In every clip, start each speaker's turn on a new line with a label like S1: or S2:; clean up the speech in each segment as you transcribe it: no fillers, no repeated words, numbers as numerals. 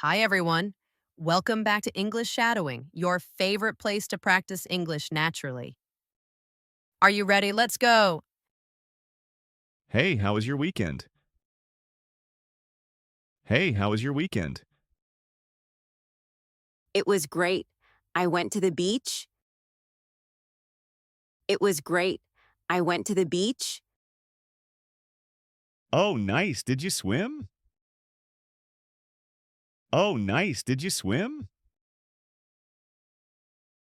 S1: Hi, everyone. Welcome back to English Shadowing, your favorite place to practice English naturally. Are you ready? Let's go.
S2: Hey, how was your weekend? Hey, how was your weekend?
S3: It was great. I went to the beach. It was great. I went to the beach.
S2: Oh, nice. Did you swim? Oh, nice. Did you swim?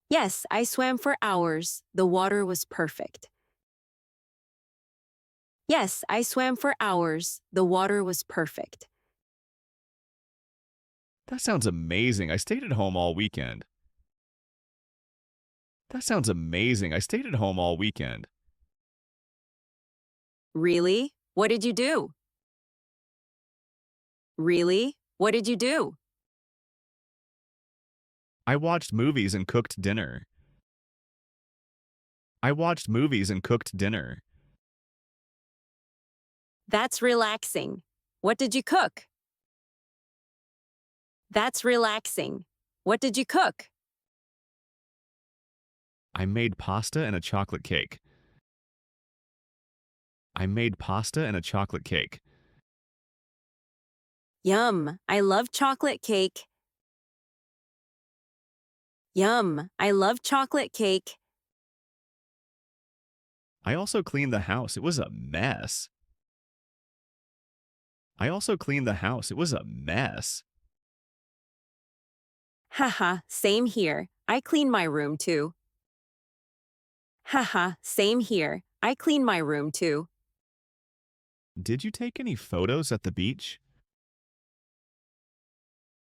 S3: Yes, I swam for hours. The water was perfect. Yes, I swam for hours. The water was perfect.
S2: That sounds amazing. I stayed at home all weekend. That sounds amazing. I stayed at home all weekend.
S3: Really? What did you do? Really? What did you do?
S2: I watched movies and cooked dinner. I watched movies and cooked dinner.
S3: That's relaxing. What did you cook? That's relaxing. What did you cook?
S2: I made pasta and a chocolate cake. I made pasta and a chocolate cake.
S3: Yum, I love chocolate cake. Yum, I love chocolate cake.
S2: I also cleaned the house. It was a mess. I also cleaned the house. It was a mess.
S3: Haha, same here. I clean my room too. Haha, same here. I clean my room too.
S2: Did you take any photos at the beach?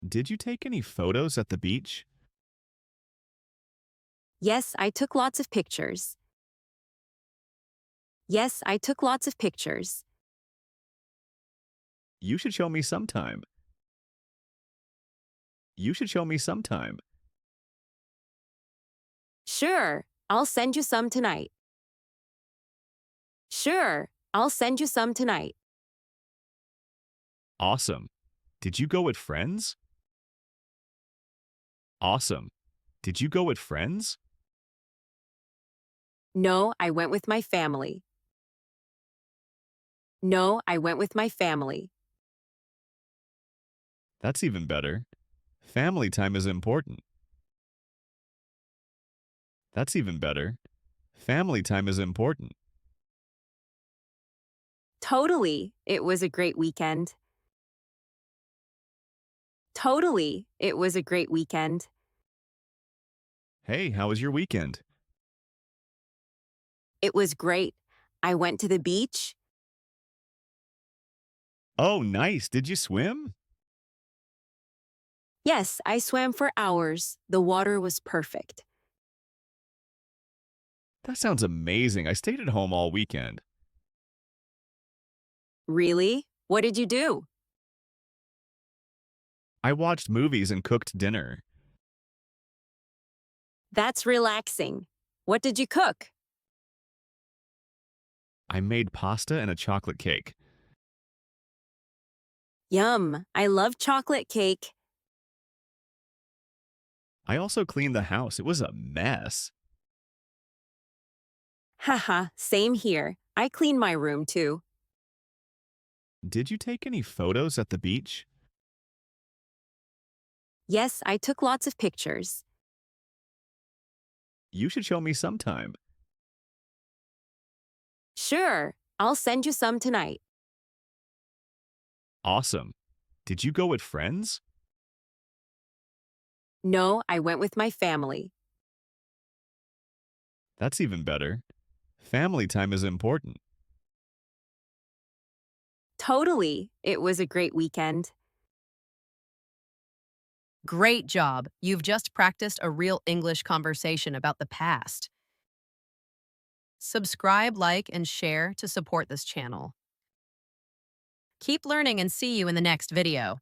S2: Did you take any photos at the beach?
S3: Yes, I took lots of pictures. Yes, I took lots of pictures.
S2: You should show me sometime. You should show me sometime.
S3: Sure, I'll send you some tonight. Sure, I'll send you some tonight.
S2: Awesome. Did you go with friends? Awesome. Did you go with friends?
S3: No, I went with my family. No, I went with my family.
S2: That's even better. Family time is important. That's even better. Family time is important.
S3: Totally, it was a great weekend. Totally, it was a great weekend.
S2: Hey, how was your weekend?
S3: It was great. I went to the beach.
S2: Oh, nice. Did you swim?
S3: Yes, I swam for hours. The water was perfect.
S2: That sounds amazing. I stayed at home all weekend.
S3: Really? What did you do?
S2: I watched movies and cooked dinner.
S3: That's relaxing. What did you cook?
S2: I made pasta and a chocolate cake.
S3: Yum, I love chocolate cake.
S2: I also cleaned the house. It was a mess.
S3: Haha, same here. I clean my room too.
S2: Did you take any photos at the beach?
S3: Yes, I took lots of pictures.
S2: You should show me sometime.
S3: Sure, I'll send you some tonight.
S2: Awesome. Did you go with friends?
S3: No, I went with my family.
S2: That's even better. Family time is important.
S3: Totally, it was a great weekend.
S1: Great job. You've just practiced a real English conversation about the past. Subscribe, like, and share to support this channel. Keep learning and see you in the next video.